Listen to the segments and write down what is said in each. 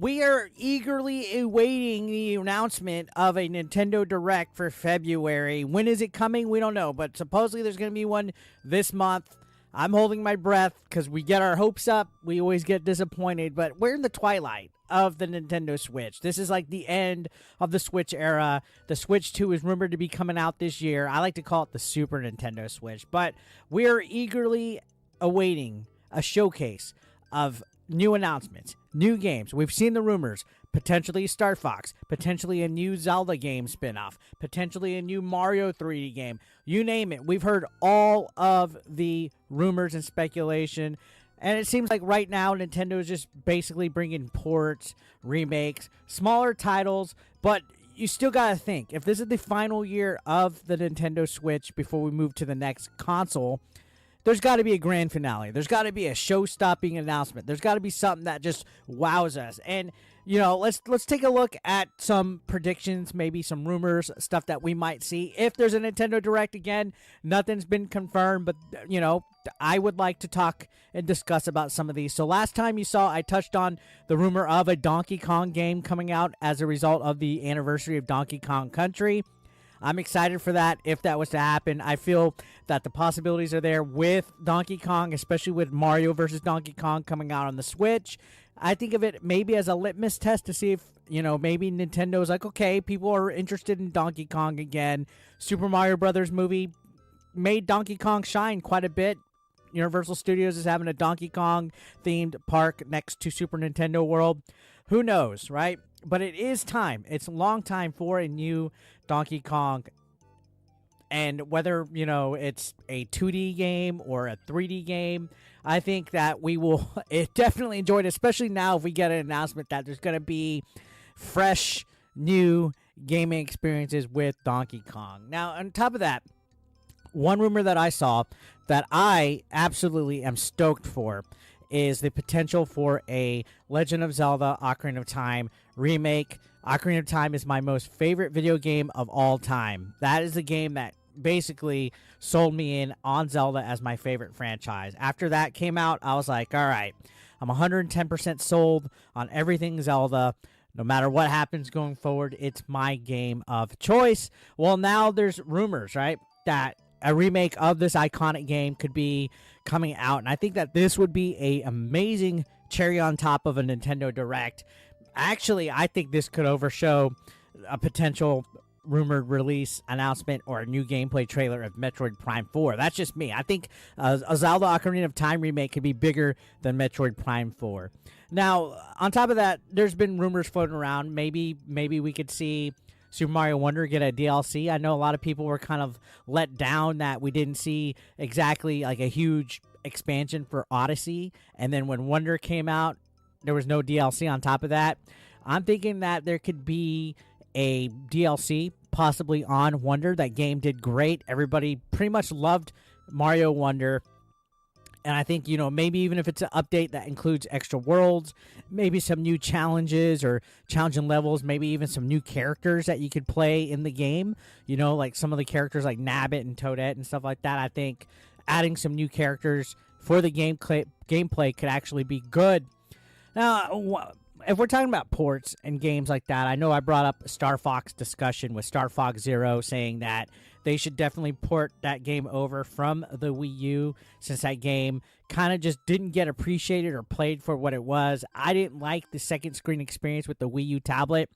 We are eagerly awaiting the announcement of a Nintendo Direct for February. When is it coming? We don't know, but supposedly there's going to be one this month. I'm holding my breath because we get our hopes up. We always get disappointed, but we're in the twilight of the Nintendo Switch. This is like the end of the Switch era. The Switch 2 is rumored to be coming out this year. I like to call it the Super Nintendo Switch, but we're eagerly awaiting a showcase of new announcements, new games. We've seen the rumors. Potentially Star Fox, potentially a new Zelda game spinoff, potentially a new Mario 3D game. You name it. We've heard all of the rumors and speculation. And it seems like right now Nintendo is just basically bringing ports, remakes, smaller titles. But you still got to think, if this is the final year of the Nintendo Switch before we move to the next console, there's got to be a grand finale. There's got to be a show-stopping announcement. There's got to be something that just wows us. And, you know, let's take a look at some predictions, maybe some rumors, stuff that we might see. If there's a Nintendo Direct again, nothing's been confirmed, but, you know, I would like to talk and discuss about some of these. So last time you saw, I touched on the rumor of a Donkey Kong game coming out as a result of the anniversary of Donkey Kong Country. I'm excited for that if that was to happen. I feel that the possibilities are there with Donkey Kong, especially with Mario versus Donkey Kong coming out on the Switch. I think of it maybe as a litmus test to see if, you know, maybe Nintendo's like, okay, people are interested in Donkey Kong again. Super Mario Brothers movie made Donkey Kong shine quite a bit. Universal Studios is having a Donkey Kong themed park next to Super Nintendo World. Who knows, right? But it is time. It's a long time for a new Donkey Kong. And whether, you know, it's a 2D game or a 3D game, I think that we will definitely enjoy it, especially now if we get an announcement that there's going to be fresh, new gaming experiences with Donkey Kong. Now, on top of that, one rumor that I saw that I absolutely am stoked for is the potential for a Legend of Zelda Ocarina of Time remake. Ocarina of Time is my most favorite video game of all time. That is the game that basically sold me in on Zelda as my favorite franchise. After that came out, I was like, all right, I'm 110% sold on everything Zelda. No matter what happens going forward, it's my game of choice. Well, now there's rumors, right, that a remake of this iconic game could be coming out, and I think that this would be a amazing cherry on top of a Nintendo Direct. Actually, I think this could overshow a potential rumored release announcement or a new gameplay trailer of Metroid Prime 4. That's just me. I think a Zelda Ocarina of Time remake could be bigger than Metroid Prime 4. Now, on top of that, there's been rumors floating around. Maybe we could see Super Mario Wonder get a DLC. I know a lot of people were kind of let down that we didn't see exactly like a huge expansion for Odyssey. And then when Wonder came out, there was no DLC on top of that. I'm thinking that there could be a DLC possibly on Wonder. That game did great. Everybody pretty much loved Mario Wonder. And I think, you know, maybe even if it's an update that includes extra worlds, maybe some new challenges or challenging levels, maybe even some new characters that you could play in the game, you know, like some of the characters like Nabbit and Toadette and stuff like that. I think adding some new characters for the gameplay could actually be good. Now, if we're talking about ports and games like that, I know I brought up a Star Fox discussion with Star Fox Zero saying that they should definitely port that game over from the Wii U since that game kind of just didn't get appreciated or played for what it was. I didn't like the second screen experience with the Wii U tablet.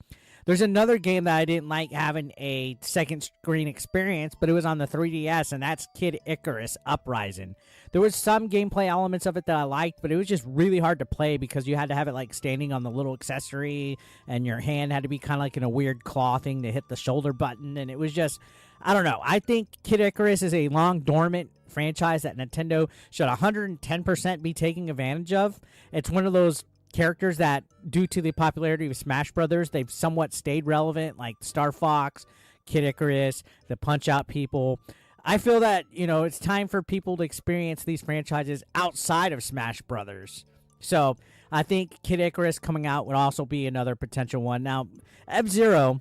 There's another game that I didn't like having a second screen experience, but it was on the 3DS, and that's Kid Icarus Uprising. There was some gameplay elements of it that I liked, but it was just really hard to play because you had to have it like standing on the little accessory, and your hand had to be kind of like in a weird claw thing to hit the shoulder button, and it was just, I don't know. I think Kid Icarus is a long dormant franchise that Nintendo should 110% be taking advantage of. It's one of those characters that, due to the popularity of Smash Brothers, they've somewhat stayed relevant, like Star Fox, Kid Icarus, the Punch-Out people. I feel that, you know, it's time for people to experience these franchises outside of Smash Brothers. So I think Kid Icarus coming out would also be another potential one. Now, F-Zero,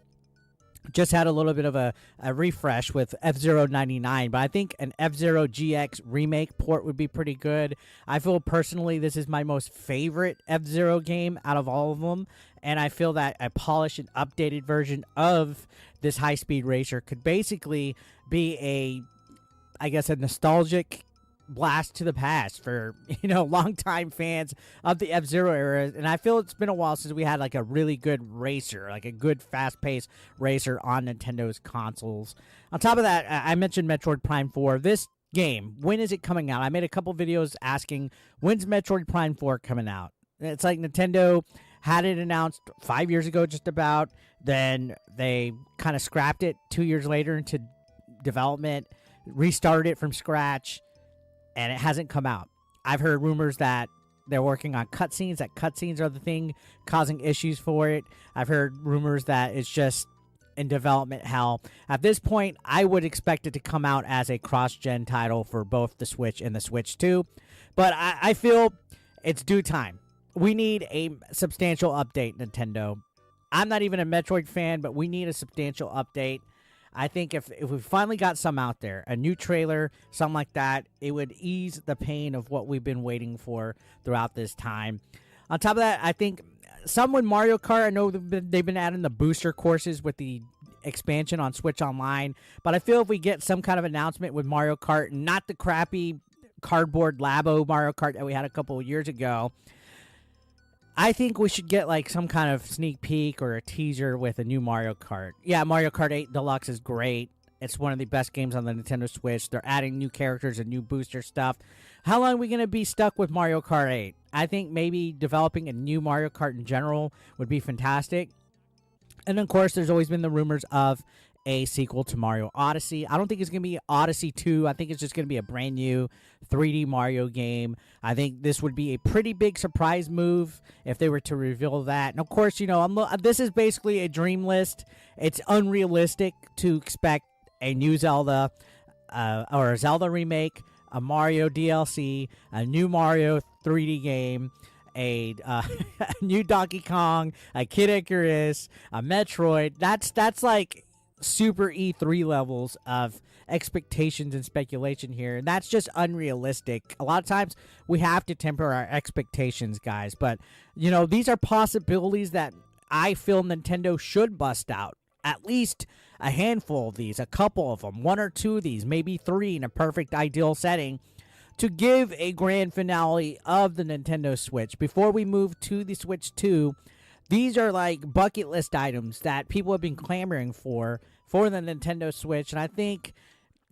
just had a little bit of a refresh with F-Zero 99, but I think an F-Zero GX remake port would be pretty good. I feel personally this is my most favorite F-Zero game out of all of them, and I feel that a polished and updated version of this high-speed racer could basically be I guess, a nostalgic blast to the past for longtime fans of the F-Zero era. And I feel it's been a while since we had like a really good racer, like a good fast-paced racer on Nintendo's consoles. On top of that, I mentioned Metroid Prime 4. This game, when is it coming out? I made a couple videos asking, when's Metroid Prime 4 coming out? It's like Nintendo had it announced 5 years ago just about, then they kind of scrapped it 2 years later into development, restarted it from scratch, and it hasn't come out. I've heard rumors that they're working on cutscenes, that cutscenes are the thing causing issues for it. I've heard rumors that it's just in development hell. At this point, I would expect it to come out as a cross-gen title for both the Switch and the Switch 2. But I feel it's due time. We need a substantial update, Nintendo. I'm not even a Metroid fan, but we need a substantial update. I think if we finally got some out there, a new trailer, something like that, it would ease the pain of what we've been waiting for throughout this time. On top of that, I think some with Mario Kart, I know they've been adding the booster courses with the expansion on Switch Online, but I feel if we get some kind of announcement with Mario Kart, not the crappy cardboard Labo Mario Kart that we had a couple of years ago, I think we should get like some kind of sneak peek or a teaser with a new Mario Kart. Yeah, Mario Kart 8 Deluxe is great. It's one of the best games on the Nintendo Switch. They're adding new characters and new booster stuff. How long are we going to be stuck with Mario Kart 8? I think maybe developing a new Mario Kart in general would be fantastic. And of course, there's always been the rumors of a sequel to Mario Odyssey. I don't think it's going to be Odyssey 2. I think it's just going to be a brand new 3D Mario game. I think this would be a pretty big surprise move if they were to reveal that. And of course, this is basically a dream list. It's unrealistic to expect a new Zelda or a Zelda remake, a Mario DLC, a new Mario 3D game, a new Donkey Kong, a Kid Icarus, a Metroid. That's like super E3 levels of expectations and speculation here, and that's just unrealistic. A lot of times we have to temper our expectations, guys, but these are possibilities that I feel Nintendo should bust out. At least a handful of these, a couple of them, one or two of these, maybe three in a perfect ideal setting, to give a grand finale of the Nintendo Switch. Before we move to the Switch 2, these are like bucket list items that people have been clamoring for the Nintendo Switch. And I think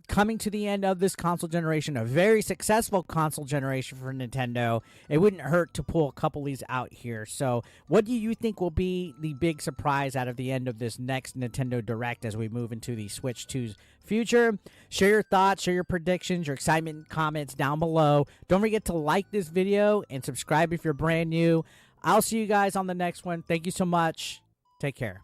coming to the end of this console generation, a very successful console generation for Nintendo, it wouldn't hurt to pull a couple of these out here. So what do you think will be the big surprise out of the end of this next Nintendo Direct as we move into the Switch 2's future? Share your thoughts, share your predictions, your excitement comments down below. Don't forget to like this video and subscribe if you're brand new. I'll see you guys on the next one. Thank you so much. Take care.